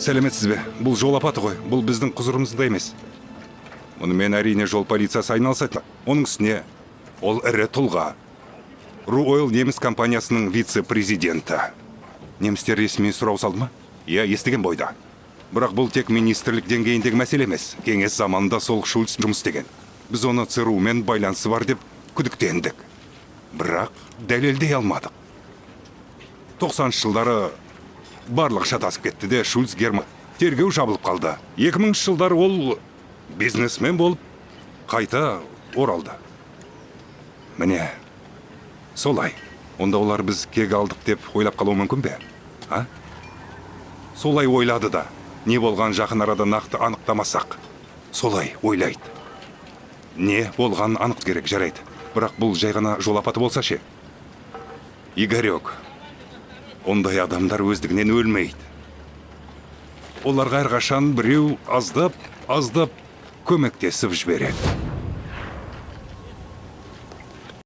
Сәлеметсіз бе? Бұл жол апаты ғой. Бұл біздің құзырымызда емес. Мұнымен әрине жол полициясы айналысады. Оның үстіне ол ірі тұлға. Руойл неміс компаниясының вице-президенті. Немістер ресми сұрау салды ма? Иә, естіген бойда. Бірақ бұл тек министрлік деңгейіндегі мәселе емес. Кеңес заманында сол Шульц жұмыс істеген. Біз оны ЦРУ-мен байланысы бар деп күдіктендік. Бірақ дәлелдей алмадық. 90 жылдары барлық шатасып кетті де Шульц Герман тергеу жабылып қалды. 2000 жылдары ол бизнесмен болып қайта оралды. Міне, солай. Онда олар біз кек алдық деп ойлап қалуы мүмкін бе? А? Солай ойлады да. Не болған жақын арада нақты анықтамасақ. Солай ойлайды. Не болған анық керек, жарайды. Бірақ бұл жай ғана жол апаты болса ше? Игорек, ондай адамдар өздігінен өлмейді. Оларға әрқашан біреу аздап көмектесіп жібереді.